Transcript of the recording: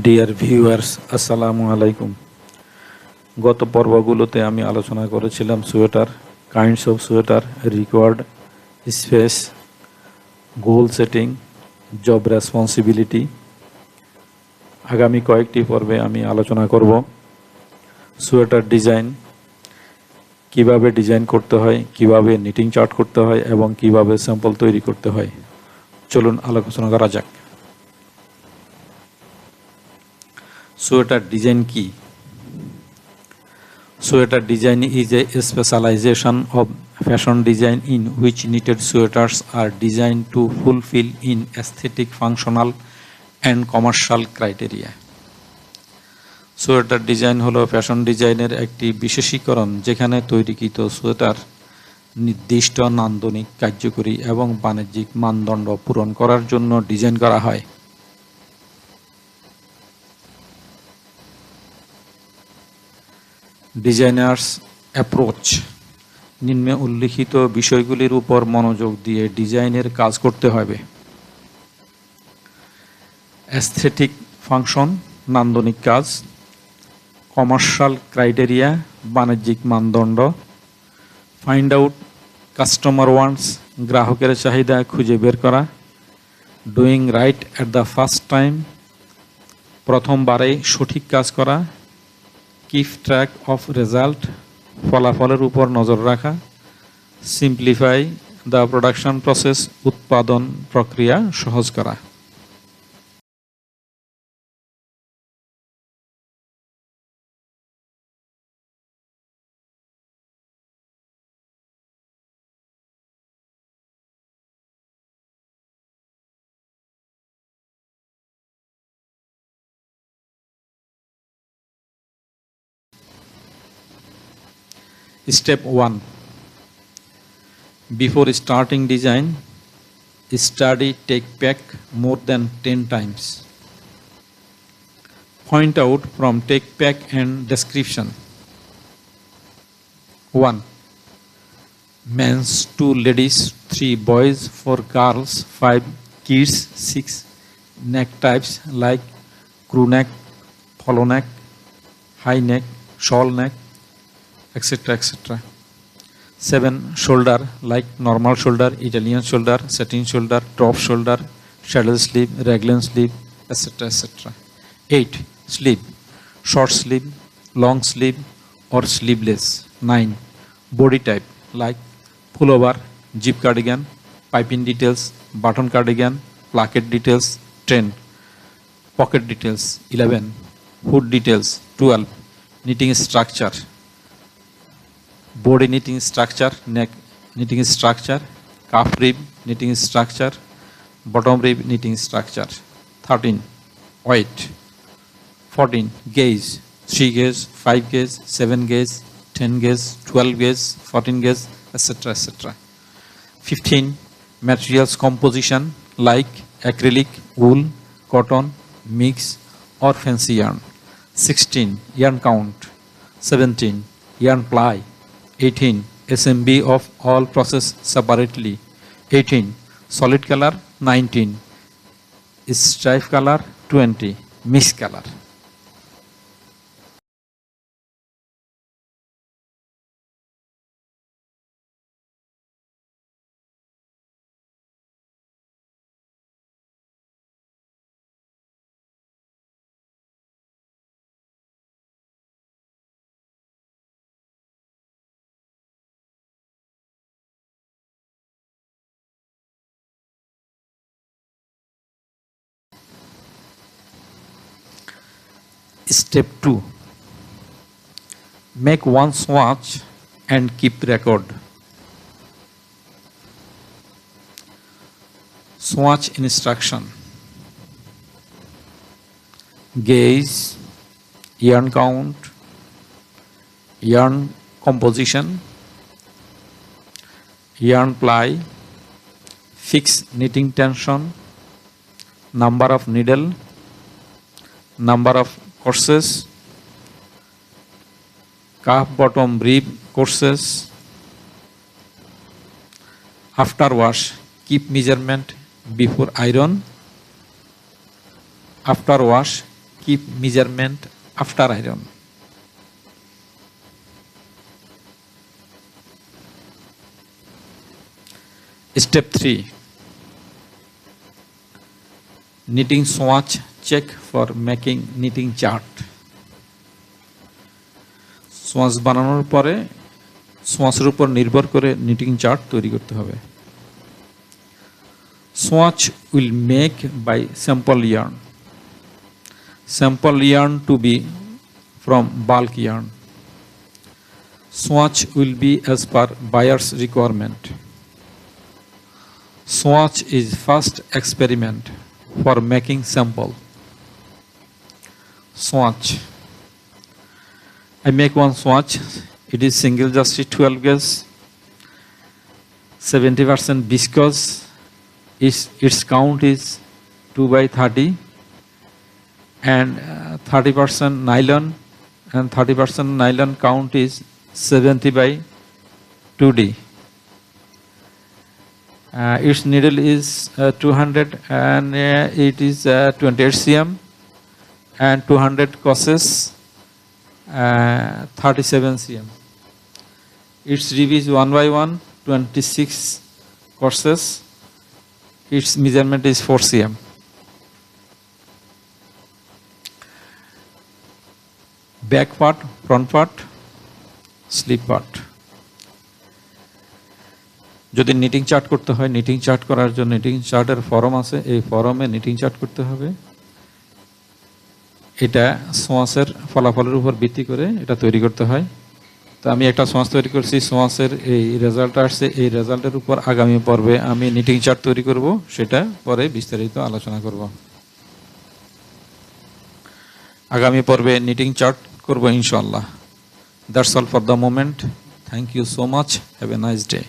Dear viewers, আসসালামু আলাইকুম। গত পর্বগুলোতে আমি আলোচনা করেছিলাম sweater, kinds of sweater, required space, goal setting, job responsibility. আগামী কয়েকটি পর্বে আমি আলোচনা করব সোয়েটার ডিজাইন, কিভাবে ডিজাইন করতে হয়, কিভাবে নিটিং চার্ট করতে হয় এবং কিভাবে স্যাম্পল তৈরি করতে হয়। চলুন আলোচনা করা যাক। সোয়েটার ডিজাইন কি? Sweater design is a specialization of fashion design in which knitted sweaters are designed to fulfill in aesthetic, functional and commercial criteria. Sweater design হলো ফ্যাশন ডিজাইনের একটি বিশেষীকরণ যেখানে তৈরিকৃত সোয়েটার নির্দিষ্ট নান্দনিক, কার্যকরী এবং বাণিজ্যিক মানদণ্ড পূরণ করার জন্য ডিজাইন করা হয়। ডিজাইনার্স অ্যাপ্রোচ: নিম্নে উল্লিখিত বিষয়গুলির উপর মনোযোগ দিয়ে ডিজাইনের কাজ করতে হবে। অ্যাস্থেটিক ফাংশন, নান্দনিক কাজ; কমার্শিয়াল ক্রাইটেরিয়া, বাণিজ্যিক মানদণ্ড; ফাইন্ড আউট কাস্টমার ওয়ান্টস, গ্রাহকের চাহিদা খুঁজে বের করা; doing right at the first time, প্রথমবারে সঠিক কাজ করা; কিপ ট্র্যাক অফ রেজাল্ট, ফলাফলের উপর নজর রাখা; সিম্পলিফাই দ্য প্রোডাকশন প্রসেস, উৎপাদন প্রক্রিয়া সহজ করা। Step 1. Before starting design, study take back more than 10 times. Point out from take back and description. 1. Men's 2 ladies, 3 boys, 4 girls, 5 kids, 6 neck types like crew neck, follow neck, high neck, shawl neck, etc. etc. 7. Shoulder like normal shoulder, Italian shoulder, satin shoulder, drop shoulder, saddle sleeve, raglan sleeve, etc. etc. 8. Sleeve, short sleeve, long sleeve or sleeveless. 9. Body type like pullover, zip cardigan, piping details, button cardigan, placket details. 10. Pocket details. 11. Hood details. 12. Knitting structure, body knitting structure, neck knitting structure, calf rib knitting structure, bottom rib knitting structure. 13. Weight. 14. Gauge, 3 gauge, 5 gauge, 7 gauge, 10 gauge, 12 gauge, 14 gauge, etc. etc. 15. Materials composition like acrylic, wool, cotton, mix or fancy yarn. 16. Yarn count. 17. Yarn ply. 18. Assembly of all process separately. 18. Solid color. 19. Stripe color. 20. Mix color. Step 2. Make one swatch and keep record. Swatch instruction: gauge, yarn count, yarn composition, yarn ply, fixed knitting tension, number of needle, number of courses, calf bottom rib courses. After wash, keep measurement before iron. After wash, keep measurement after iron. Step 3. Knitting swatch check for making knitting chart. Swatch বানানোর পরে সোয়াচের উপর নির্ভর করে knitting chart তৈরি করতে হবে। Swatch will make by sample yarn. Sample yarn to be from bulk yarn. Swatch will be as per buyer's requirement. Swatch is first experiment for making sample. Swatch. I make one swatch. It is single justy 12 gauge, 70% viscose. Its count is 2/30 and 30% nylon, and 30% nylon count is 70/2D. Its needle is 200 and it is 28 cm, and 200 crosses 37 cm. Its rib is 1/1, 26 crosses. Its measurement is 4 cm. Back part, front part, sleeve part. যদি knitting chart করতে হয়, knitting chart করার জন্য knitting চার্টের form আছে, এই ফরমে knitting chart করতে হবে। এটা সোয়াচের ফলাফলের উপর ভিত্তি করে এটা তৈরি করতে হয়। তো আমি একটা সোয়াচ তৈরি করছি, সোয়াচের এই রেজাল্ট আসছে, এই রেজাল্টের উপর আগামী পর্বে আমি নিটিং চার্ট তৈরি করব, সেটা পরে বিস্তারিত আলোচনা করব। আগামী পর্বে নিটিং চার্ট করব ইনশাআল্লাহ। That's all for the moment. Thank you so much. Have a nice day.